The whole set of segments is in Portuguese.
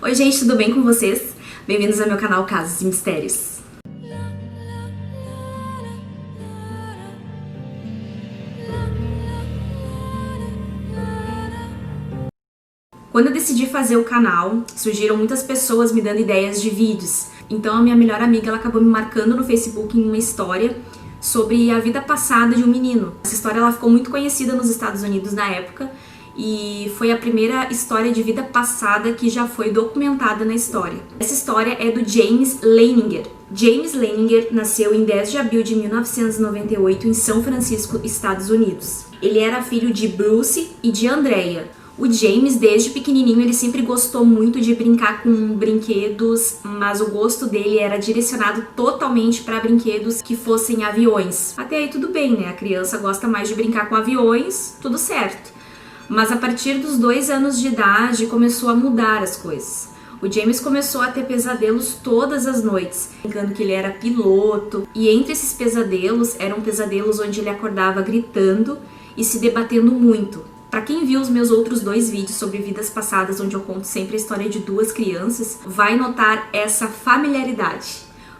Oi gente, tudo bem com vocês? Bem-vindos ao meu canal Casos e Mistérios. Quando eu decidi fazer o canal, surgiram muitas pessoas me dando ideias de vídeos. Então a minha melhor amiga ela acabou me marcando no Facebook em uma história sobre a vida passada de um menino. Essa história ela ficou muito conhecida nos Estados Unidos na época e foi a primeira história de vida passada que já foi documentada na história. Essa história é do James Leininger. James Leininger nasceu em 10 de abril de 1998 em São Francisco, Estados Unidos. Ele era filho de Bruce e de Andrea. O James, desde pequenininho, ele sempre gostou muito de brincar com brinquedos, mas o gosto dele era direcionado totalmente para brinquedos que fossem aviões. Até aí tudo bem, né? A criança gosta mais de brincar com aviões, tudo certo. Mas a partir dos 2 anos de idade começou a mudar as coisas. O James começou a ter pesadelos todas as noites, brincando que ele era piloto. E entre esses pesadelos, eram pesadelos onde ele acordava gritando e se debatendo muito. Para quem viu os meus outros 2 vídeos sobre vidas passadas, onde eu conto sempre a história de 2 crianças, vai notar essa familiaridade.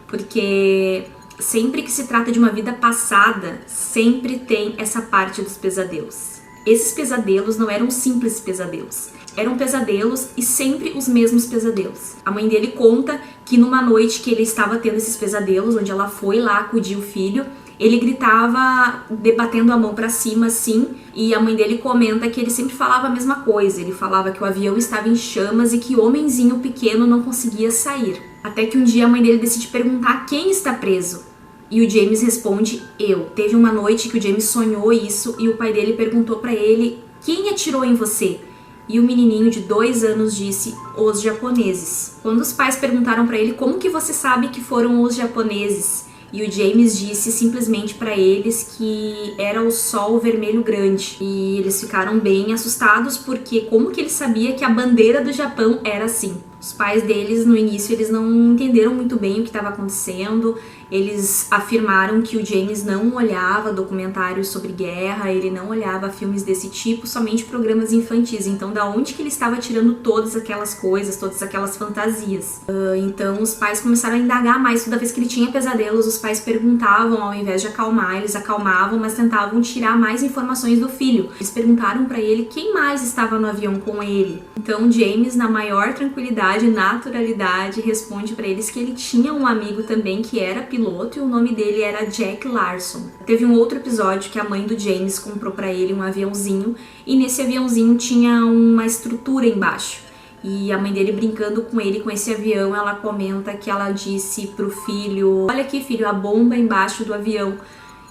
Porque sempre que se trata de uma vida passada, sempre tem essa parte dos pesadelos. Esses pesadelos não eram simples pesadelos. Eram pesadelos e sempre os mesmos pesadelos. A mãe dele conta que numa noite que ele estava tendo esses pesadelos, onde ela foi lá acudir o filho, ele gritava, debatendo a mão pra cima assim, e a mãe dele comenta que ele sempre falava a mesma coisa. Ele falava que o avião estava em chamas e que o homenzinho pequeno não conseguia sair. Até que um dia a mãe dele decide perguntar quem está preso. E o James responde, eu. Teve uma noite que o James sonhou isso e o pai dele perguntou pra ele, quem atirou em você? E o menininho de 2 anos disse, os japoneses. Quando os pais perguntaram pra ele, como que você sabe que foram os japoneses? E o James disse simplesmente para eles que era o Sol Vermelho Grande. E eles ficaram bem assustados porque como que ele sabia que a bandeira do Japão era assim? Os pais deles, no início, eles não entenderam muito bem o que estava acontecendo. Eles afirmaram que o James não olhava documentários sobre guerra, ele não olhava filmes desse tipo, somente programas infantis. Então, da onde que ele estava tirando todas aquelas coisas, todas aquelas fantasias? Então, os pais começaram a indagar mais. Toda vez que ele tinha pesadelos, os pais perguntavam, ao invés de acalmar, eles acalmavam, mas tentavam tirar mais informações do filho. Eles perguntaram para ele quem mais estava no avião com ele. Então, James, na maior tranquilidade, naturalidade, responde para eles que ele tinha um amigo também que era piloto e o nome dele era Jack Larson. Teve um outro episódio que a mãe do James comprou para ele um aviãozinho e nesse aviãozinho tinha uma estrutura embaixo. E a mãe dele brincando com ele com esse avião, ela comenta que ela disse pro filho, olha aqui filho, a bomba embaixo do avião.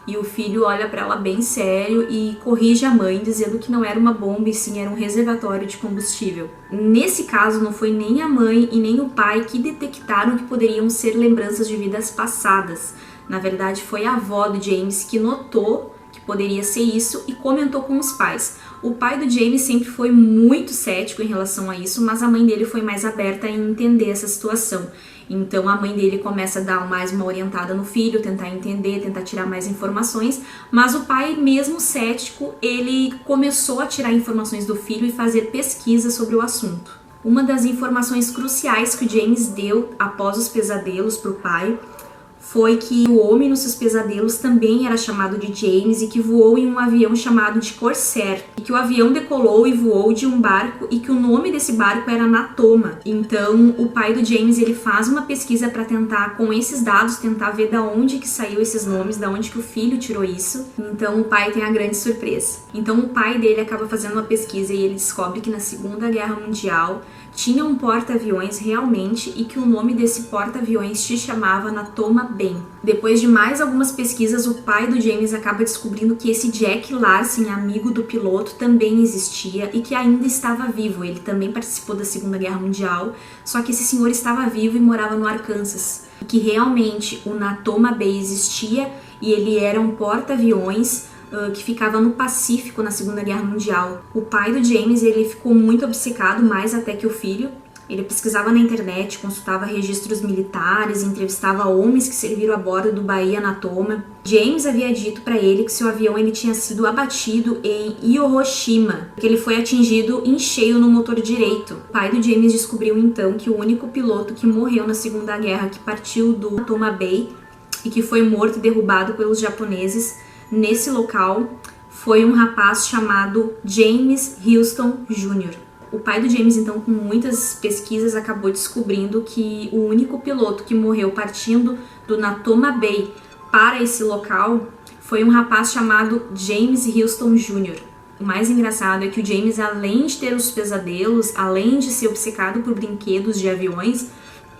E o filho olha para ela bem sério e corrige a mãe, dizendo que não era uma bomba e sim era um reservatório de combustível. Nesse caso, não foi nem a mãe e nem o pai que detectaram que poderiam ser lembranças de vidas passadas. Na verdade, foi a avó do James que notou que poderia ser isso e comentou com os pais. O pai do James sempre foi muito cético em relação a isso, mas a mãe dele foi mais aberta em entender essa situação. Então a mãe dele começa a dar mais uma orientada no filho, tentar entender, tentar tirar mais informações, mas o pai, mesmo cético, ele começou a tirar informações do filho e fazer pesquisa sobre o assunto. Uma das informações cruciais que o James deu após os pesadelos para o pai foi que o homem nos seus pesadelos também era chamado de James e que voou em um avião chamado de Corsair. E que o avião decolou e voou de um barco e que o nome desse barco era Natoma. Então o pai do James ele faz uma pesquisa para tentar, com esses dados, tentar ver da onde que saiu esses nomes, da onde que o filho tirou isso. Então o pai tem a grande surpresa. Então o pai dele acaba fazendo uma pesquisa e ele descobre que na Segunda Guerra Mundial tinha um porta-aviões realmente e que o nome desse porta-aviões se chamava Natoma Ben. Depois de mais algumas pesquisas, o pai do James acaba descobrindo que esse Jack Larson, amigo do piloto, também existia e que ainda estava vivo. Ele também participou da Segunda Guerra Mundial, só que esse senhor estava vivo e morava no Arkansas. E que realmente o Natoma Bay existia e ele era um porta-aviões que ficava no Pacífico na Segunda Guerra Mundial. O pai do James ele ficou muito obcecado, mais até que o filho, Ele pesquisava na internet, consultava registros militares, entrevistava homens que serviram a bordo do Bahia Natoma. James havia dito para ele que seu avião tinha sido abatido em Hiroshima, que ele foi atingido em cheio no motor direito. O pai do James descobriu então que o único piloto que morreu na Segunda Guerra, que partiu do Natoma Bay e que foi morto e derrubado pelos japoneses nesse local, foi um rapaz chamado James Houston Jr. O pai do James, então, com muitas pesquisas, acabou descobrindo que o único piloto que morreu partindo do Natoma Bay para esse local foi um rapaz chamado James Houston Jr. O mais engraçado é que o James, além de ter os pesadelos, além de ser obcecado por brinquedos de aviões,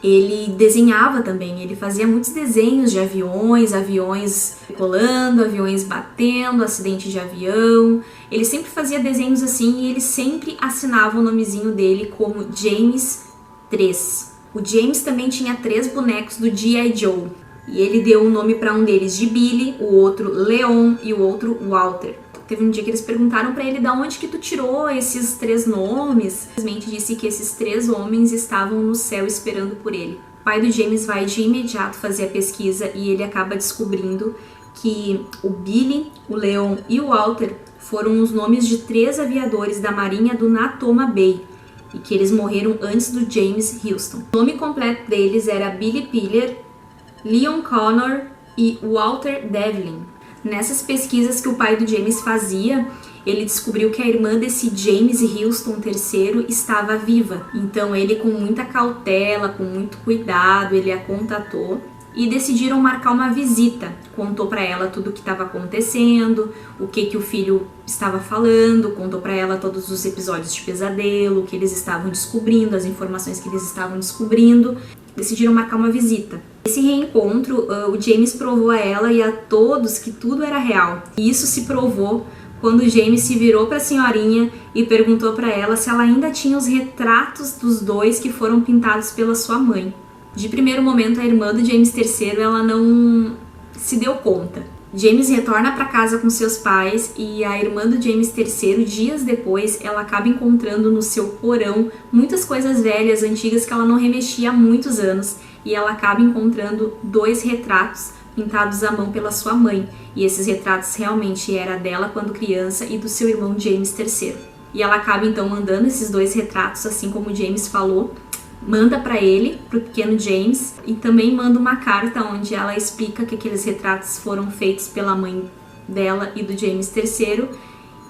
ele desenhava também, ele fazia muitos desenhos de aviões decolando, aviões batendo, acidente de avião. Ele sempre fazia desenhos assim e ele sempre assinava o nomezinho dele como James 3. O James também tinha 3 bonecos do G.I. Joe e ele deu um nome para um deles de Billy, o outro Leon e o outro Walter. Teve um dia que eles perguntaram para ele de onde que tu tirou esses 3 nomes. Simplesmente disse que esses 3 homens estavam no céu esperando por ele. O pai do James vai de imediato fazer a pesquisa e ele acaba descobrindo que o Billy, o Leon e o Walter foram os nomes de 3 aviadores da marinha do Natoma Bay e que eles morreram antes do James Houston. O nome completo deles era Billy Piller, Leon Connor e Walter Devlin. Nessas pesquisas que o pai do James fazia, ele descobriu que a irmã desse James Houston III estava viva. Então ele, com muita cautela, com muito cuidado, ele a contatou e decidiram marcar uma visita. Contou para ela tudo o que estava acontecendo, o que o filho estava falando, contou para ela todos os episódios de pesadelo, o que eles estavam descobrindo, as informações que eles estavam descobrindo. Decidiram marcar uma visita. Nesse reencontro, o James provou a ela e a todos que tudo era real. E isso se provou quando o James se virou para a senhorinha e perguntou para ela se ela ainda tinha os retratos dos dois que foram pintados pela sua mãe. De primeiro momento, a irmã do James III, ela não se deu conta. James retorna para casa com seus pais e a irmã do James III, dias depois, ela acaba encontrando no seu porão muitas coisas velhas, antigas, que ela não remexia há muitos anos. E ela acaba encontrando 2 retratos pintados à mão pela sua mãe. E esses retratos realmente eram dela quando criança e do seu irmão James III. E ela acaba então mandando esses 2 retratos, assim como o James falou, manda para ele, pro pequeno James, e também manda uma carta onde ela explica que aqueles retratos foram feitos pela mãe dela e do James III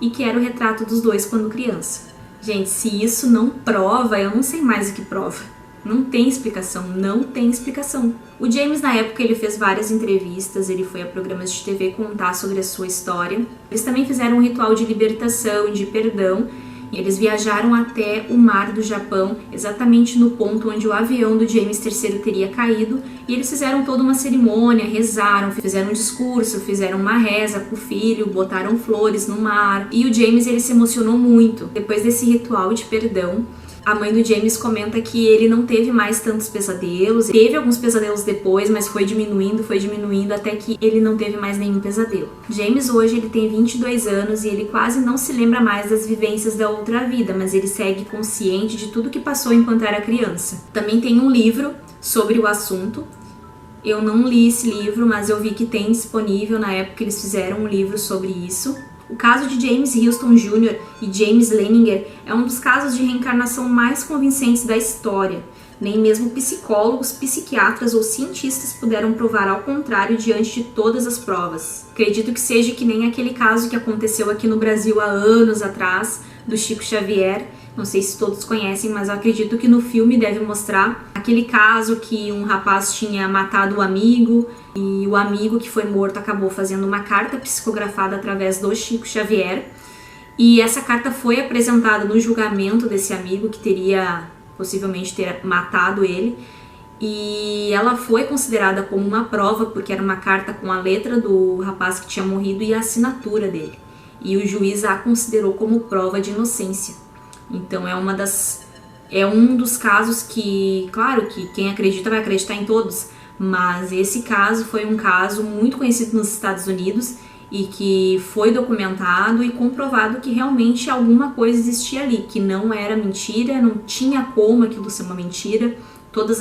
e que era o retrato dos 2 quando criança. Gente, se isso não prova, eu não sei mais o que prova. Não tem explicação, não tem explicação. O James, na época, ele fez várias entrevistas, ele foi a programas de TV contar sobre a sua história. Eles também fizeram um ritual de libertação, de perdão. Eles viajaram até o mar do Japão, exatamente no ponto onde o avião do James III teria caído, e eles fizeram toda uma cerimônia, rezaram, fizeram um discurso, fizeram uma reza pro filho, botaram flores no mar, e o James, ele se emocionou muito. Depois desse ritual de perdão, a mãe do James comenta que ele não teve mais tantos pesadelos, teve alguns pesadelos depois, mas foi diminuindo até que ele não teve mais nenhum pesadelo. James hoje ele tem 22 anos e ele quase não se lembra mais das vivências da outra vida, mas ele segue consciente de tudo que passou enquanto era criança. Também tem um livro sobre o assunto. Eu não li esse livro, mas eu vi que tem disponível, na época eles fizeram um livro sobre isso. O caso de James Houston Jr. e James Leninger é um dos casos de reencarnação mais convincentes da história. Nem mesmo psicólogos, psiquiatras ou cientistas puderam provar ao contrário diante de todas as provas. Acredito que seja que nem aquele caso que aconteceu aqui no Brasil há anos atrás, do Chico Xavier. Não sei se todos conhecem, mas eu acredito que no filme deve mostrar aquele caso que um rapaz tinha matado o amigo e o amigo que foi morto acabou fazendo uma carta psicografada através do Chico Xavier. E essa carta foi apresentada no julgamento desse amigo que teria possivelmente ter matado ele. E ela foi considerada como uma prova porque era uma carta com a letra do rapaz que tinha morrido e a assinatura dele. E o juiz a considerou como prova de inocência. Então é um dos casos que, claro que quem acredita vai acreditar em todos, mas esse caso foi um caso muito conhecido nos Estados Unidos e que foi documentado e comprovado que realmente alguma coisa existia ali, que não era mentira, não tinha como aquilo ser uma mentira. Todos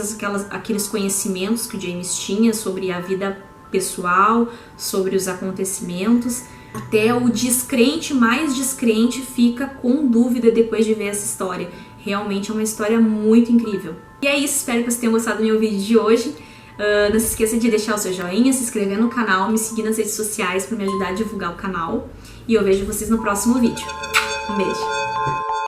aqueles conhecimentos que o James tinha sobre a vida pessoal, sobre os acontecimentos, até o descrente mais descrente fica com dúvida depois de ver essa história. Realmente é uma história muito incrível. E é isso, espero que vocês tenham gostado do meu vídeo de hoje. Não se esqueça de deixar o seu joinha, se inscrever no canal, me seguir nas redes sociais para me ajudar a divulgar o canal. E eu vejo vocês no próximo vídeo. Um beijo!